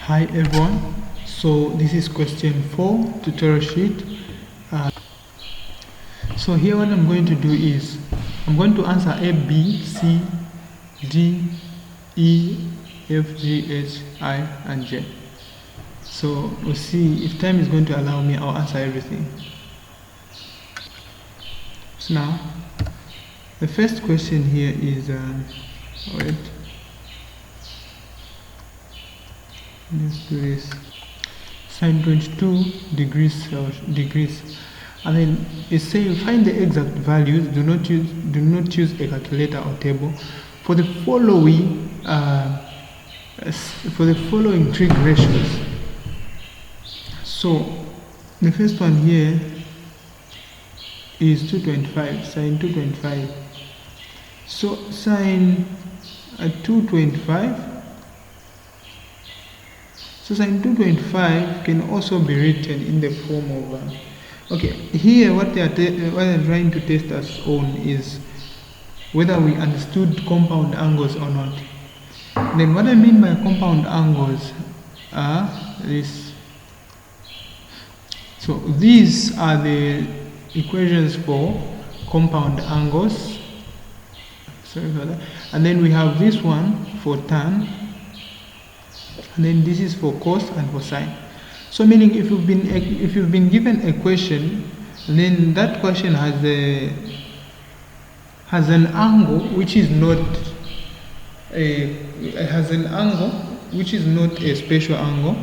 Hi everyone, so this is question 4 tutorial sheet. So here what I'm going to do is I'm going to answer A, B, C, D, E, F, G, H, I and J. So we'll see if time is going to allow me, I'll answer everything. So now the first question here is wait, let's do this. Sine 22 degrees, and then it's saying find the exact values. Do not use a calculator or table for the following trig ratios. So the first one here is 225, sine 225. So sine 225. So sine 225 can also be written in the form of okay, here what they're trying to test us on is whether we understood compound angles or not. Then what I mean by compound angles are this. So these are the equations for compound angles. Sorry for that. And then we have this one for tan. And then this is for cos and for sine. So meaning if you've been given a question, then that question has an angle which is not a special angle.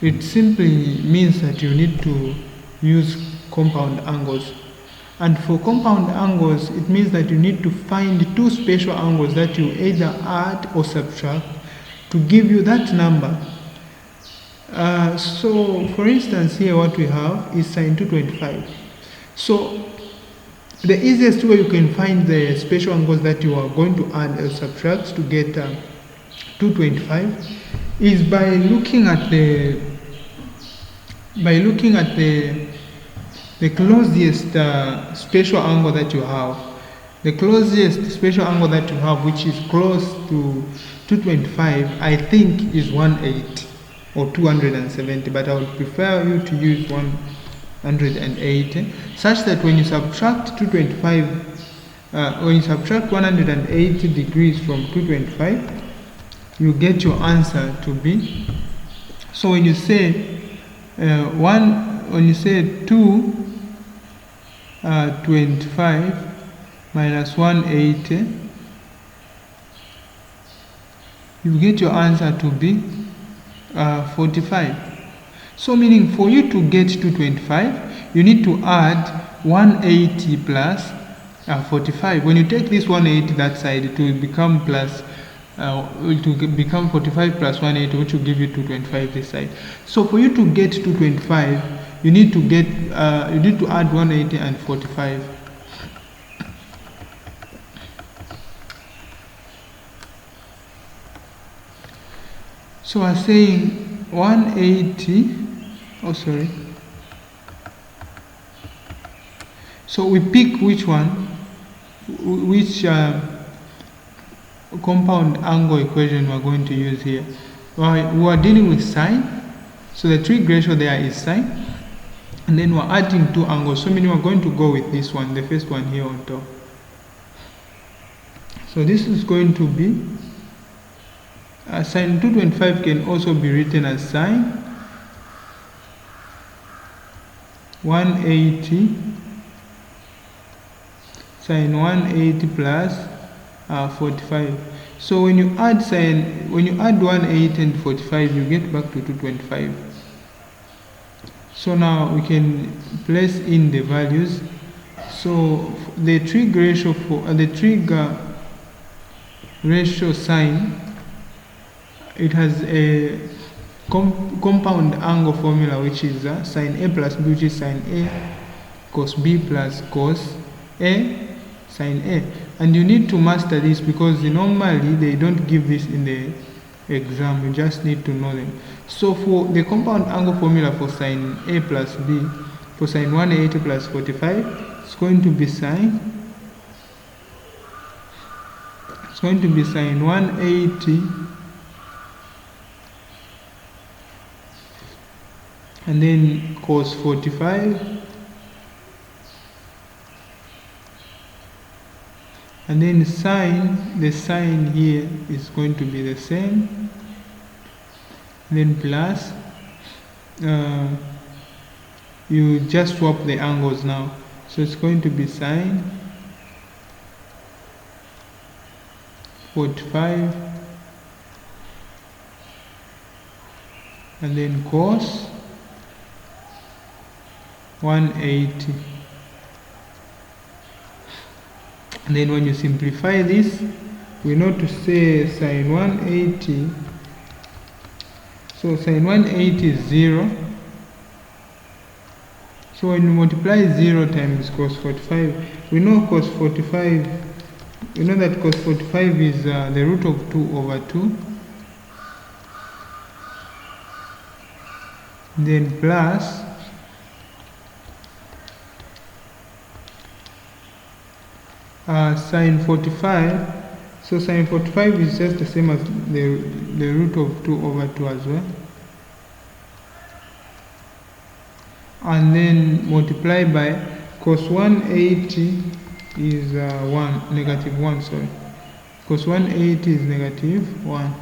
It simply means that you need to use compound angles. And for compound angles, it means that you need to find two special angles that you either add or subtract to give you that number. So for instance here what we have is sine 225. So the easiest way you can find the special angles that you are going to add or subtract to get 225 is by looking at the closest special angle that you have. The closest special angle that you have, which is close to 225, I think is 180 or 270, but I would prefer you to use 180, such that when you subtract 180 degrees from 225, you get your answer to be. So when you say 225 minus 180, you get your answer to be 45. So meaning for you to get 225, you need to add 180 plus 45. When you take this 180 that side, it will become 45 plus 180, which will give you 225 this side. So for you to get 225, you need to add 180 and 45. So I'm saying 180, so we pick which compound angle equation we're going to use here. We are dealing with sine, so the trig ratio there is sine, and then we're adding two angles, so meaning we're going to go with this one, the first one here on top. So this is going to be sine 225 can also be written as sine 180 plus 45. So when you add 180 and 45, you get back to 225. So now we can place in the values. So the trig ratio ratio sine, it has a compound angle formula, which is sine A plus B, which is sine A cos B plus cos A sine A. And you need to master this because normally they don't give this in the exam. You just need to know them. So for the compound angle formula for sine A plus B, for sine 180 plus 45, it's going to be sine 180 and then cos 45, and then sine, the sine here is going to be the same, then plus, you just swap the angles now, so it's going to be sine 45, and then cos 180. And then when you simplify this, we know to say sine 180, so sine 180 is 0. So when you multiply 0 times cos 45, we know cos 45, we know that cos 45 is the root of 2 over 2. Then plus sine 45. So sine 45 is just the same as the root of 2 over 2 as well. And then multiply by cos 180 is negative 1, sorry. Cos 180 is negative 1.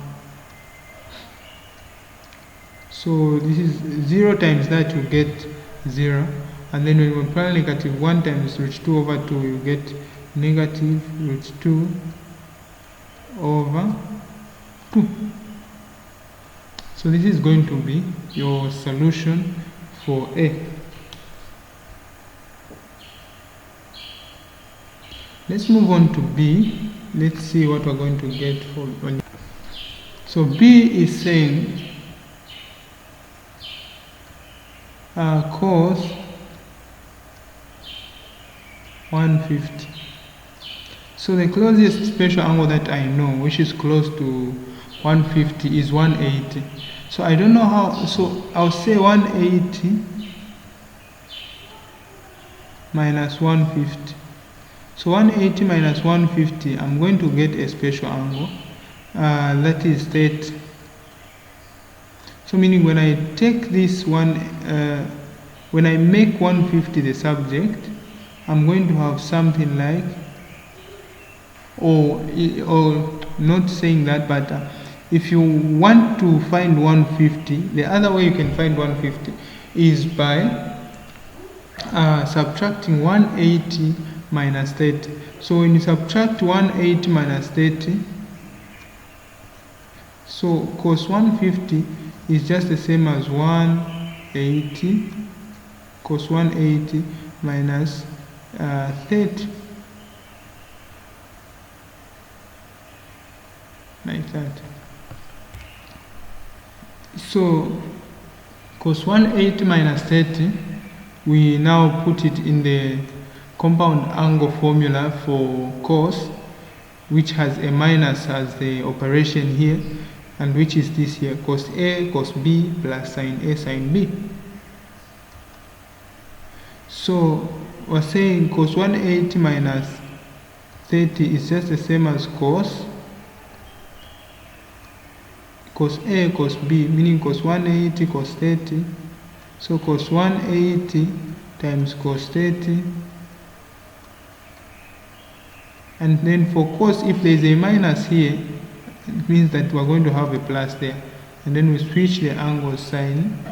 So this is 0 times that, you get 0. And then when you multiply negative 1 times root 2 over 2, you get negative root 2 over 2. So this is going to be your solution for A. Let's move on to B. Let's see what we're going to get for. So B is saying cos 150. So the closest special angle that I know, which is close to 150, is 180. So I don't know how, so I'll say 180 minus 150. So 180 minus 150, I'm going to get a special angle, that is 30. So meaning when I take this one, when I make 150 the subject, I'm going to have something like, or not saying that, but if you want to find 150, the other way you can find 150 is by subtracting 180 minus 30. So when you subtract 180 minus 30, so cos 150 is just the same as 180, cos 180 minus 30, like that. So cos 180 minus 30, we now put it in the compound angle formula for cos, which has a minus as the operation here, and which is this here, cos A cos B plus sine A sine B. So we're saying cos 180 minus 30 is just the same as cos A cos B, meaning cos 180 cos 30. So cos 180 times cos 30. And then for cos, if there is a minus here, it means that we're going to have a plus there. And then we switch the angle sine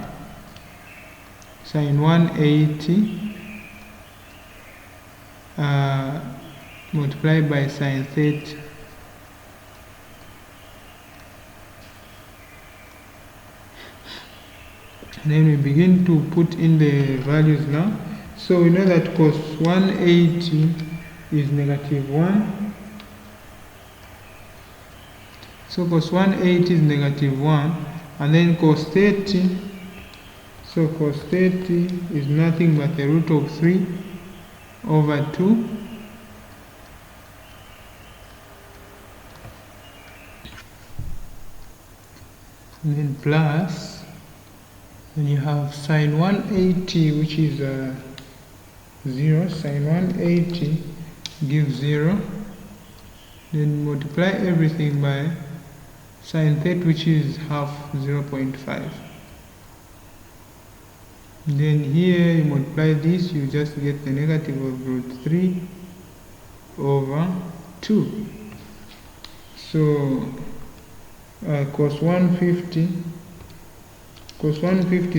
180 multiplied by sine 30. And then we begin to put in the values now. So we know that cos 180 is negative 1. So cos 180 is negative 1. And then cos 30. So cos 30 is nothing but the root of 3 over 2. And then plus, then you have sine 180, which is 0. Sine 180 gives 0. Then multiply everything by sine 30, which is half 0.5. Then here you multiply this, you just get the negative of root 3 over 2. So cos 150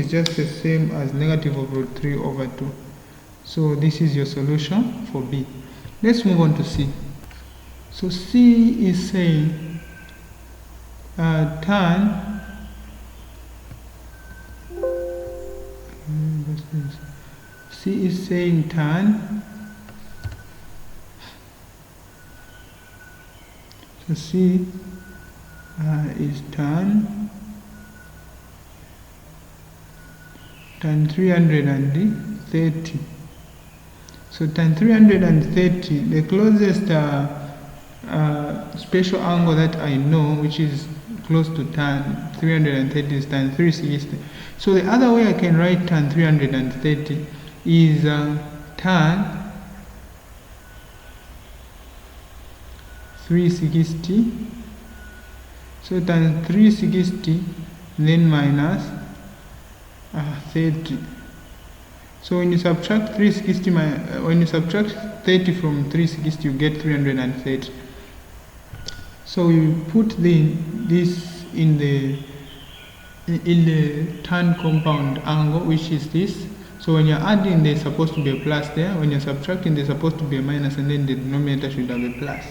is just the same as negative of root 3 over 2. So this is your solution for B. Let's move on to C. So C is saying tan C is saying tan. So C is tan 330. So tan 330, the closest special angle that I know, which is close to tan 330, is tan 360. So the other way I can write tan 330 is tan 360. So tan 360 then minus 30. So when you subtract 360, when you subtract 30 from 360, you get 330. So you put this in the tan compound angle, which is this. So when you're adding, there's supposed to be a plus there. When you're subtracting, there's supposed to be a minus, and then the denominator should have a plus.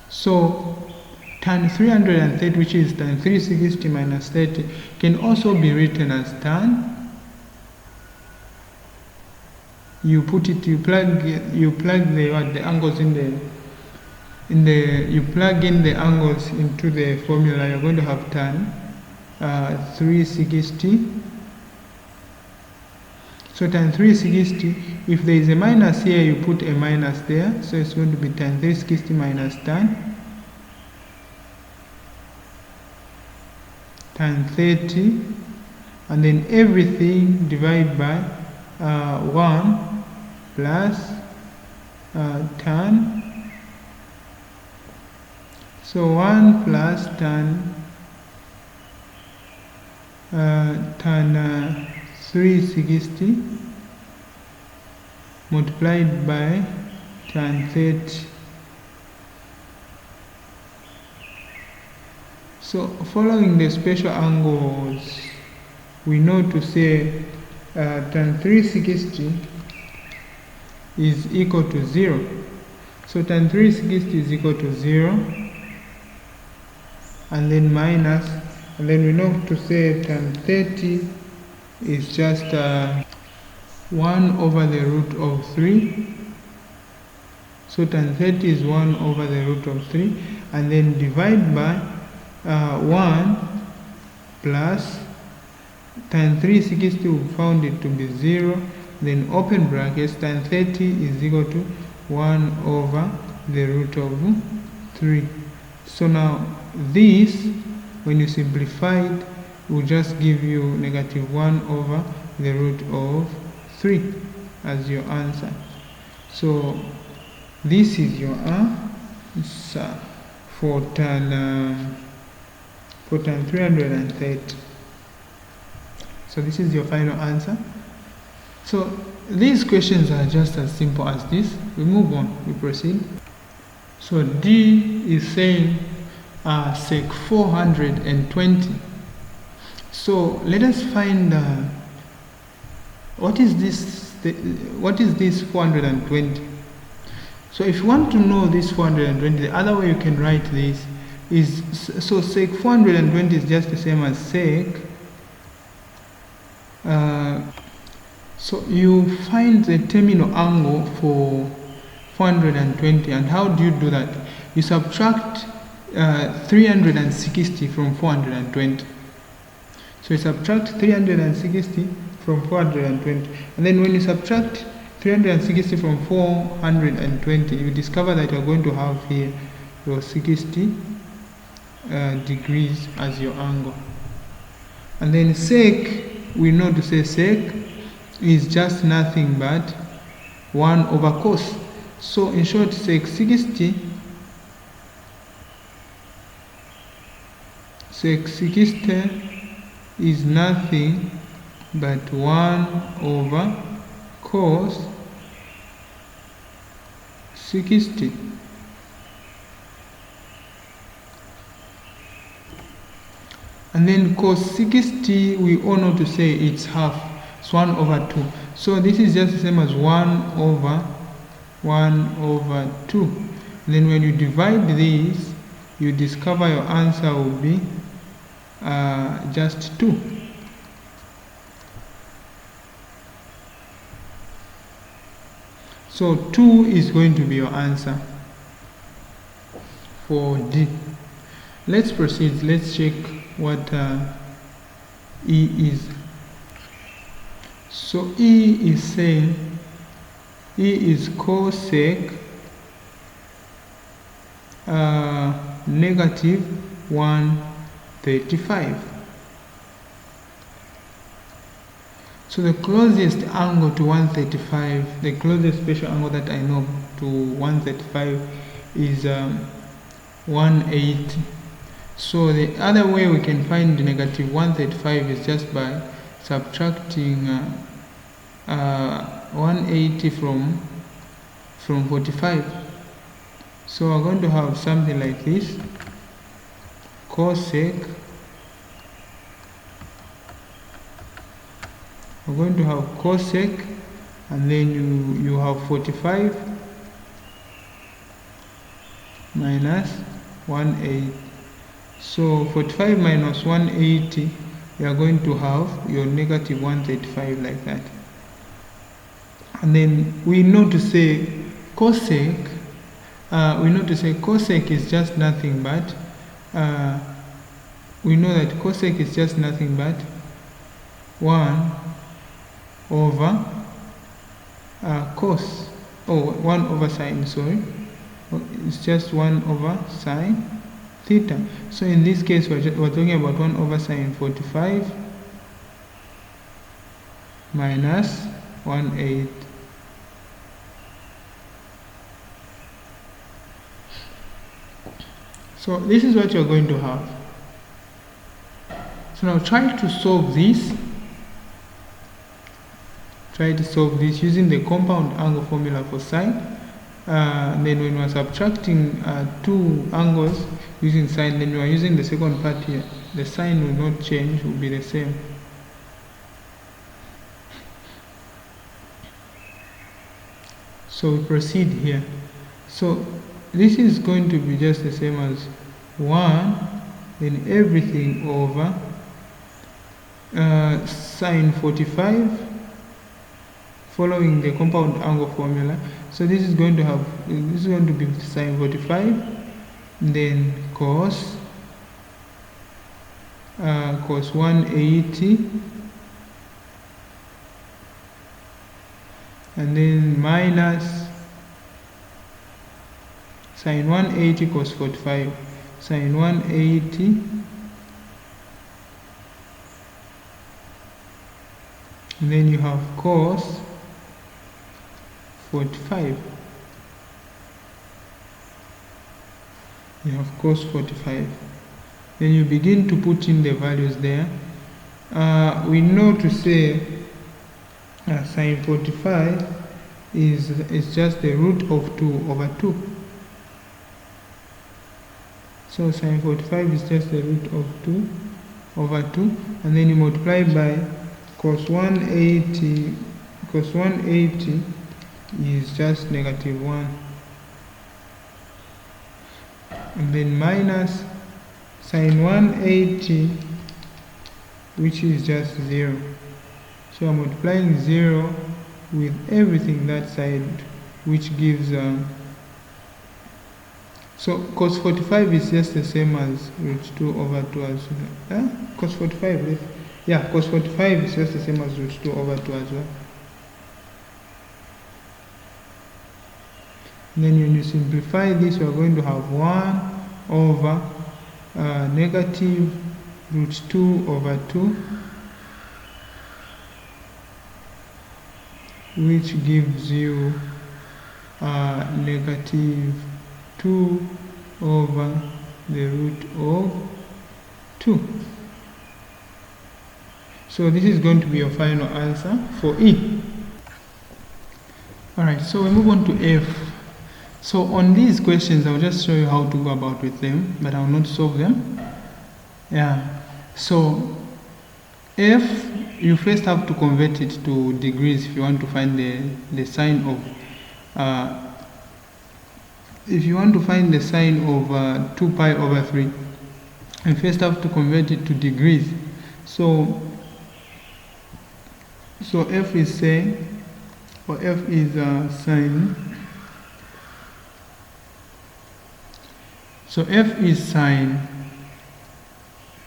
So tan 330, which is tan 360 minus 30, can also be written as tan. You put it, you plug the angles you plug in the angles into the formula. You're going to have tan 360. So tan 360, if there is a minus here, you put a minus there. So it's going to be tan 360 minus tan 30, and then everything divided by 1 plus tan. So 1 plus tan 360 multiplied by tan 30. So following the special angles, we know to say tan 360 is equal to 0. So tan 360 is equal to 0, and then minus, and then we know to say tan 30 is just 1 over the root of 3. So tan 30 is 1 over the root of 3, and then divide by 1 plus tan 360, we found it to be 0, then open brackets, tan 30 is equal to 1 over the root of 3. So now this, when you simplify it, will just give you negative 1 over the root of 3 as your answer. So this is your answer for tan 330. So this is your final answer. So these questions are just as simple as this. We move on, we proceed. So D is saying sec 420. So let us find what is this 420. So if you want to know this 420, the other way you can write this is, so sec 420 is just the same as sec. So you find the terminal angle for 420, and how do you do that? You subtract 360 from 420. So you subtract 360 from 420, and then when you subtract 360 from 420, you discover that you're going to have here your 60 degrees as your angle. And then sec, we know to say sec is just nothing but 1 over cos. So in short, sec 60 is is nothing but 1 over cos 60. And then cos 60, we all know to say it's half. It's 1 over 2. So this is just the same as 1 over 2. And then when you divide these, you discover your answer will be just 2. So 2 is going to be your answer for D. Let's proceed. Let's check what E is. So E is saying, E is cosec negative 135. So the closest angle to 135, the closest special angle that I know to 135 is 180. So the other way we can find the negative 135 is just by subtracting 180 from 45. So we're going to have something like this: cosec. We're going to have cosec, and then you have 45 minus 180. So 45 minus 180, you are going to have your negative 135 like that. And then we know to say cosec. Cosec is just nothing but. We know that cosec is just nothing but 1 over cos. 1 over sine. Sorry, it's just 1 over sine theta. So in this case, we're talking about 1 over sine 45 minus 1/8. So this is what you're going to have. So now try to solve this. Try to solve this using the compound angle formula for sine. Then when we are subtracting two angles using sine, then we are using the second part here. The sign will not change, will be the same. So we proceed here. So this is going to be just the same as 1, then everything over sine 45, following the compound angle formula. So this is going to be sine 45, then cos 180, and then minus sine 180 cos 45, sine 180, and then you have cos 45. You have cos 45. Then you begin to put in the values there. We know to say sine 45 is just the root of 2 over 2. So sine 45 is just the root of 2 over 2, and then you multiply by cos 180. Cos 180 is just negative 1, and then minus sine 180, which is just 0. So I'm multiplying 0 with everything that side, which gives so cos 45 is just the same as root 2 over 2 as well. Cos 45, cos 45 is just the same as root 2 over 2 as well. And then when you simplify this, we are going to have 1 over negative root 2 over 2, which gives you negative 2 over the root of 2. So this is going to be your final answer for E. Alright, so we move on to F. So on these questions, I'll just show you how to go about with them, but I will not solve them. Yeah, so F, you first have to convert it to degrees if you want to find the sine of, if you want to find the sine of 2 pi over 3, you first have to convert it to degrees. So F is sine, or F is sine. So F is sine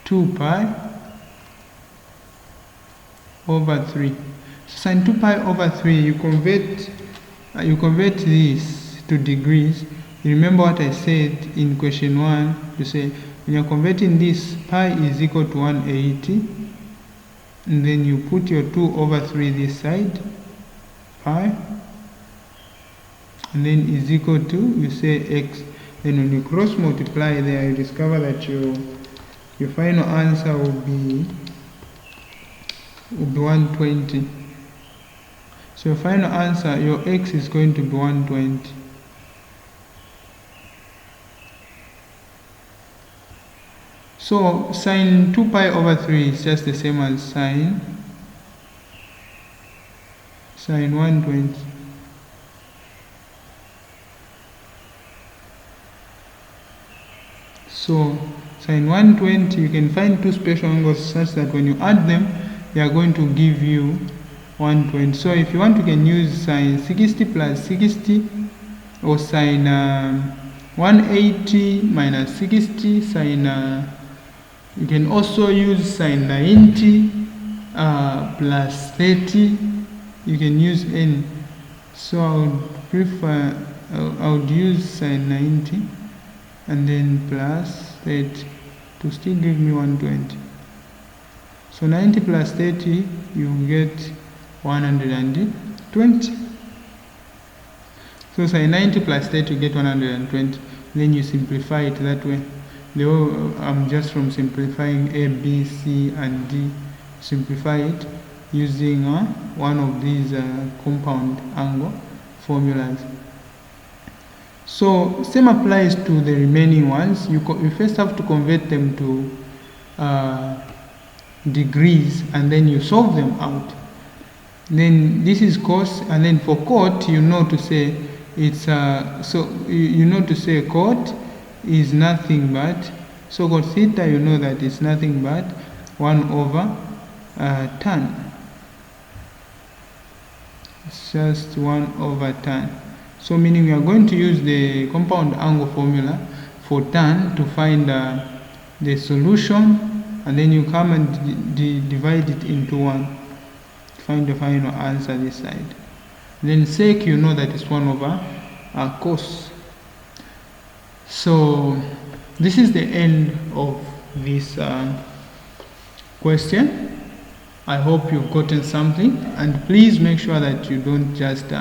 2 pi over 3. So sine 2 pi over 3, you convert this to degrees. You remember what I said in question 1, you say when you're converting this, pi is equal to 180, and then you put your 2 over 3 this side, pi, and then is equal to, you say x. Then when you cross multiply there, you discover that your final answer will be 120. So your final answer, your x is going to be 120. So sine 2 pi over 3 is just the same as sine 120. So sine 120, you can find two special angles such that when you add them, they are going to give you 120. So if you want, you can use sine 60 plus 60, or sine 180 minus 60, sine, you can also use sine 90 plus 30. You can use any. So I would prefer, I would use sine 90 and then plus 30 to still give me 120. So 90 plus 30, you get 120. So say 90 plus 30, you get 120. Then you simplify it that way. Just from simplifying A, B, C, and D, simplify it using one of these compound angle formulas. So same applies to the remaining ones. You first have to convert them to degrees, and then you solve them out. Then this is cos, and then for cot, you know to say it's you know to say cot is nothing but, so cot theta, you know that it's nothing but 1 over tan. It's just 1 over tan. So meaning we are going to use the compound angle formula for tan to find the solution, and then you come and divide it into 1 to find the final answer this side. Then sec, you know that it's 1 over cos. So this is the end of this question. I hope you've gotten something, and please make sure that you don't just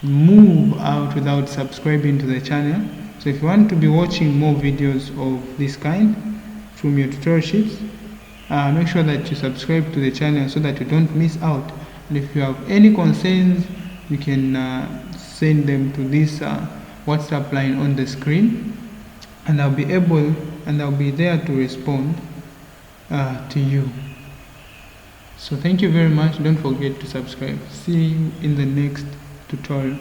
move out without subscribing to the channel. So if you want to be watching more videos of this kind from your tutorial sheets, make sure that you subscribe to the channel so that you don't miss out. And if you have any concerns, you can send them to this WhatsApp line on the screen, and I'll be there to respond to you. So thank you very much. Don't forget to subscribe. See you in the next tutorial.